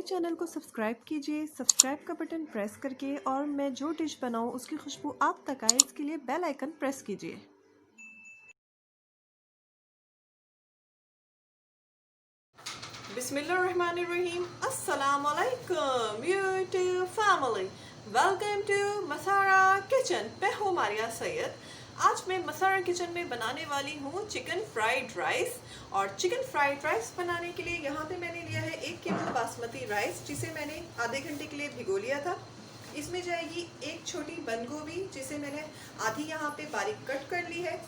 मेरे चैनल को सब्सक्राइब कीजिए, सब्सक्राइब का बटन प्रेस करके, और मैं जो डिश बनाऊं उसकी खुशबू आप तक आए इसके लिए बेल आइकन प्रेस कीजिए। बिस्मिल्लाहिर्रहमानिर्रहीम। अस्सलाम वालेकुम YouTube family, welcome to Masara kitchen. मैं हूँ मारिया सैयद। आज मैं मसारा किचन में बनाने वाली हूँ चिकन फ्राइड राइस। और चिकन फ्राइड राइस बनाने के लिए यहाँ पे मैंने लिया है 1 किलो बासमती राइस, जिसे मैंने आधे घंटे के लिए भिगो लिया था। इसमें जाएगी एक छोटी बंद गोभी, जिसे मैंने आधी यहाँ पे बारीक कट कर ली है,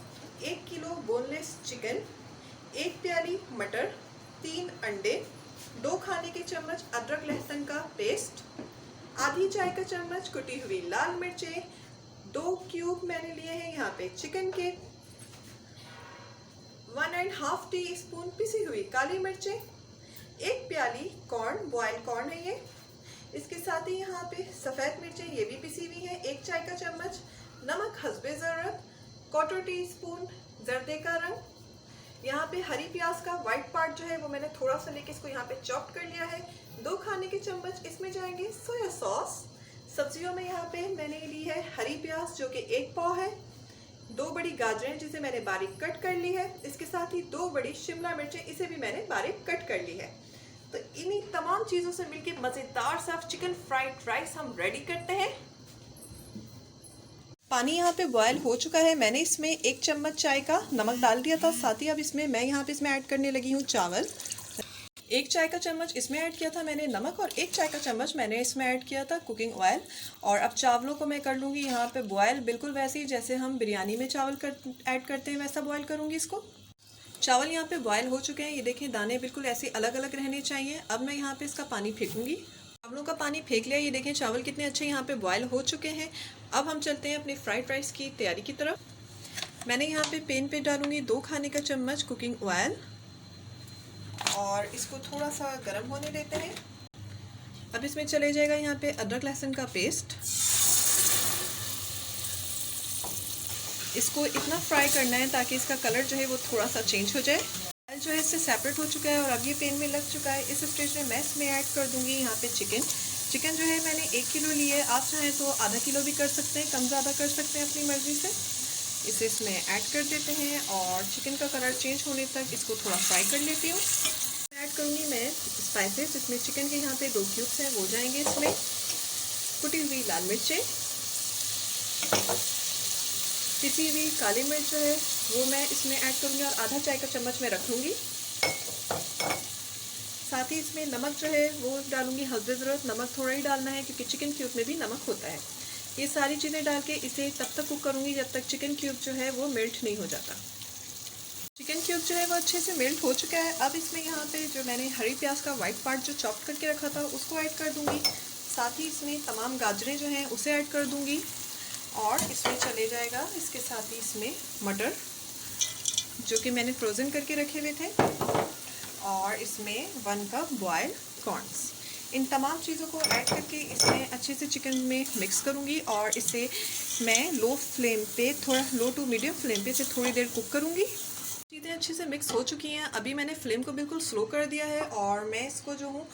1 किलो बोनलेस चिकन, 1 प्याली मटर, 3 अंडे, 2 खाने के चम्मच अदरक लहसुन का पेस्ट, आधी चाय का चम्मच कुटी हुई लाल मिर्चें, 2 क्यूब मैंने लिए हैं यहाँ पे चिकन के, 1.5 टीस्पून पिसी हुई काली मिर्चें, 1 प्याली कॉर्न, बॉयल कॉर्न है ये। इसके साथ ही यहाँ पे सफ़ेद मिर्चें, ये भी पिसी हुई है, 1 चाय का चम्मच, नमक हस्बे ज़रूरत, 1/4 टीस्पून जर्दे का रंग। यहाँ पे हरी प्याज का वाइट पार्ट जो है वो मैंने थोड़ा सा लेके इसको यहाँ पे चॉप कर लिया है, 2 खाने के चम्मच इसमें जाएंगे सोया सॉस। सब्जियों में यहाँ पे मैंने ली है हरी प्याज जो कि 1 पाव है, 2 बड़ी गाजरें जिसे मैंने बारीक कट कर ली है, इसके साथ ही 2 बड़ी शिमला मिर्चें, इसे भी मैंने बारीक कट कर ली है। तो इन्हीं तमाम चीज़ों से मिलकर मज़ेदार सा चिकन फ्राइड राइस हम रेडी करते हैं। पानी यहाँ पे बॉयल हो चुका है। मैंने इसमें 1 चम्मच चाय का नमक डाल दिया था। साथ ही अब मैं यहाँ पे इसमें ऐड करने लगी हूँ चावल। 1 चाय का चम्मच इसमें ऐड किया था मैंने नमक, और 1 चाय का चम्मच मैंने इसमें ऐड किया था कुकिंग ऑयल। और अब चावलों को मैं कर लूँगी यहाँ पे बॉयल, बिल्कुल वैसे ही जैसे हम बिरयानी में चावल ऐड करते हैं वैसा बॉयल करूँगी इसको। चावल यहाँ पे बॉयल हो चुके हैं, ये देखें दाने बिल्कुल ऐसे अलग अलग रहने चाहिए। अब मैं यहाँ पे इसका पानी फेंकूंगी। चावलों का पानी फेंक लिया, ये देखें चावल कितने अच्छे यहाँ पे बॉयल हो चुके हैं। अब हम चलते हैं अपनी फ्राइड राइस की तैयारी की तरफ। मैंने यहाँ पे पैन पे डालूंगी 2 खाने का चम्मच कुकिंग ऑयल, और इसको थोड़ा सा गर्म होने देते हैं। अब इसमें चले जाएगा यहाँ पे अदरक लहसुन का पेस्ट। इसको इतना फ्राई करना है ताकि इसका कलर जो है वो थोड़ा सा चेंज हो जाए। ऑयल जो है इससे सेपरेट हो चुका है और अब ये पैन में लग चुका है। इस स्टेज में मैं इसमें ऐड कर दूंगी यहाँ पे चिकन जो है मैंने 1 किलो लिए। आप चाहें तो आधा किलो भी कर सकते हैं, कम ज़्यादा कर सकते हैं अपनी मर्ज़ी से। इसे इसमें ऐड कर देते हैं और चिकन का कलर चेंज होने तक इसको थोड़ा फ्राई कर लेती हूँ। ऐड करूँगी मैं स्पाइसेस। इसमें चिकन के यहाँ पे 2 क्यूब्स हैं, वो जाएंगे इसमें। कुटी हुई लाल मिर्चें, पिसी हुई काली मिर्च जो है वो मैं इसमें ऐड करूँगी, और आधा चाय का चम्मच मैं रख लूँगी। साथ ही इसमें नमक जो है वो डालूंगी हस्बे ज़रूरत। नमक थोड़ा ही डालना है क्योंकि चिकन क्यूब में भी नमक होता है। ये सारी चीज़ें डाल के इसे तब तक कुक करूँगी जब तक चिकन क्यूब जो है वो मेल्ट नहीं हो जाता। चिकन क्यूब जो है वो अच्छे से मेल्ट हो चुका है। अब इसमें यहाँ पे जो मैंने हरी प्याज का वाइट पार्ट जो चॉप करके रखा था उसको ऐड कर दूँगी। साथ ही इसमें तमाम गाजरें जो हैं उसे ऐड कर दूँगी, और इसमें चले जाएगा इसके साथ ही इसमें मटर जो कि मैंने फ्रोज़न करके रखे हुए थे, और इसमें 1 कप बॉयल कॉर्न्स। इन तमाम चीज़ों को ऐड करके इसमें अच्छे से चिकन में मिक्स करूँगी, और इसे मैं लो फ्लेम पे, थोड़ा लो टू मीडियम फ्लेम पे इसे थोड़ी देर कुक करूँगी। चीज़ें अच्छे से मिक्स हो चुकी हैं। अभी मैंने फ्लेम को बिल्कुल स्लो कर दिया है, और मैं इसको जो हूँ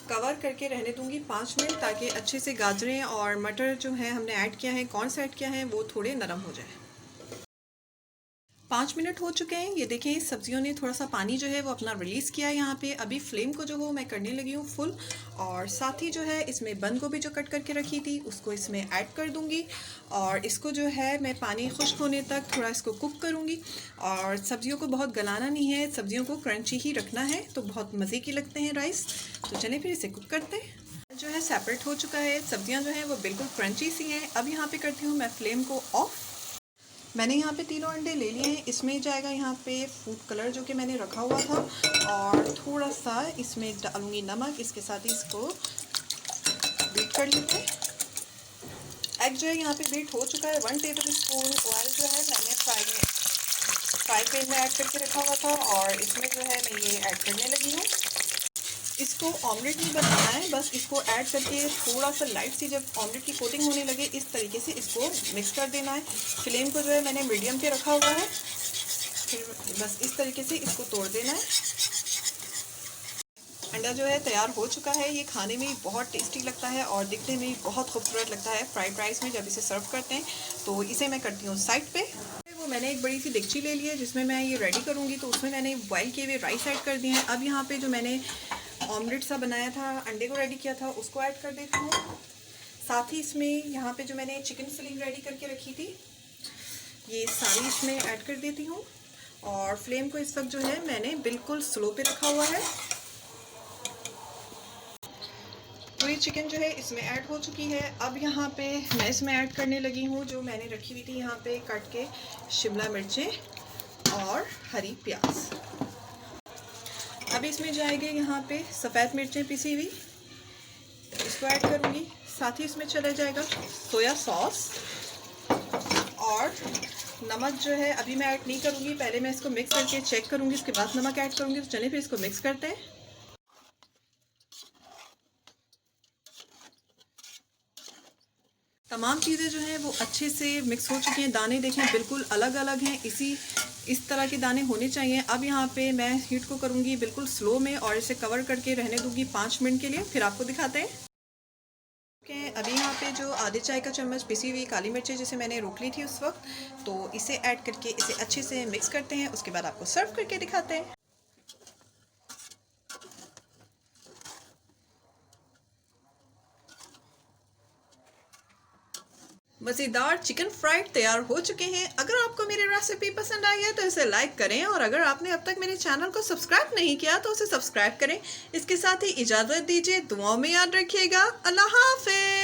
कवर करके रहने दूँगी 5 मिनट, ताकि अच्छे से गाजरें और मटर जो है हमने ऐड किया है, कॉर्न्स ऐड किया है, वो थोड़े नरम हो जाए। 5 मिनट हो चुके हैं। ये देखें सब्जियों ने थोड़ा सा पानी जो है वो अपना रिलीज़ किया है यहाँ पे। अभी फ्लेम को जो हो मैं करने लगी हूँ फुल, और साथ ही जो है इसमें बंद गोभी जो कट करके रखी थी उसको इसमें ऐड कर दूँगी, और इसको जो है मैं पानी खुश्क होने तक थोड़ा इसको कुक करूँगी। और सब्जियों को बहुत गलाना नहीं है, सब्जियों को क्रंची ही रखना है, तो बहुत मज़े के लगते हैं राइस। तो चलें फिर इसे कुक करते हैं। जो है सेपरेट हो चुका है, सब्जियाँ जो हैं वो बिल्कुल क्रंची सी हैं। अब यहाँ पे करती हूँ मैं फ्लेम को ऑफ। मैंने यहाँ पे 3 अंडे ले लिए हैं। इसमें जाएगा यहाँ पे फूड कलर जो कि मैंने रखा हुआ था, और थोड़ा सा इसमें डालूंगी नमक। इसके साथ ही इसको बीट कर लेते हैं। एग जो है यहाँ पे बीट हो चुका है। 1 टेबल स्पून ऑयल जो है मैंने फ्राई पैन में ऐड करके रखा हुआ था, और इसमें जो है मैं ये ऐड करने लगी हूँ। इसको ऑमलेट नहीं बनाना है, बस इसको ऐड करके थोड़ा सा लाइट सी जब ऑमलेट की कोटिंग होने लगे इस तरीके से इसको मिक्स कर देना है। फ्लेम को जो है मैंने मीडियम पे रखा हुआ है। फिर बस इस तरीके से इसको तोड़ देना है। अंडा जो है तैयार हो चुका है। ये खाने में बहुत टेस्टी लगता है और दिखने में बहुत खूबसूरत लगता है फ्राइड राइस में जब इसे सर्व करते हैं। तो इसे मैं करती हूँ साइड पे। वो मैंने एक बड़ी सी देगची ले ली है जिसमें मैं ये रेडी करूँगी। तो उसमें मैंने बॉयल किए हुए राइस ऐड कर दिए हैं। अब यहाँ पे जो मैंने ऑमलेट सा बनाया था, अंडे को रेडी किया था, उसको ऐड कर देती हूँ। साथ ही इसमें यहाँ पे जो मैंने चिकन फिलिंग रेडी करके रखी थी, ये सारी इसमें ऐड कर देती हूँ। और फ्लेम को इस वक्त जो है मैंने बिल्कुल स्लो पे रखा हुआ है। पूरी चिकन जो है इसमें ऐड हो चुकी है। अब यहाँ पे मैं इसमें ऐड करने लगी हूँ जो मैंने रखी हुई थी यहाँ पे काट के शिमला मिर्चें और हरी प्याज। अब इसमें जाएंगे यहाँ पे सफ़ेद मिर्चें पिसी हुई, इसको ऐड करूँगी। साथ ही इसमें चला जाएगा सोया सॉस और नमक जो है अभी मैं ऐड नहीं करूँगी, पहले मैं इसको मिक्स करके चेक करूँगी, उसके बाद नमक ऐड करूँगी। तो चलिए फिर इसको मिक्स करते हैं। तमाम चीज़ें जो हैं वो अच्छे से मिक्स हो चुकी हैं। दाने देखें बिल्कुल अलग अलग हैं, इस तरह के दाने होने चाहिए। अब यहाँ पे मैं हीट को करूँगी बिल्कुल स्लो में और इसे कवर करके रहने दूँगी 5 मिनट के लिए, फिर आपको दिखाते हैं। ओके, अभी यहाँ पे जो आधे चाय का चम्मच पिसी हुई काली मिर्चें जिसे मैंने रोक ली थी उस वक्त, तो इसे ऐड करके इसे अच्छे से मिक्स करते हैं। उसके बाद आपको सर्व करके दिखाते हैं। मज़ेदार चिकन फ्राइड तैयार हो चुके हैं। अगर आपको मेरी रेसिपी पसंद आई है तो इसे लाइक करें और अगर आपने अब तक मेरे चैनल को सब्सक्राइब नहीं किया तो उसे सब्सक्राइब करें। इसके साथ ही इजाज़त दीजिए, दुआओं में याद रखिएगा। अल्लाह हाफ़िज़।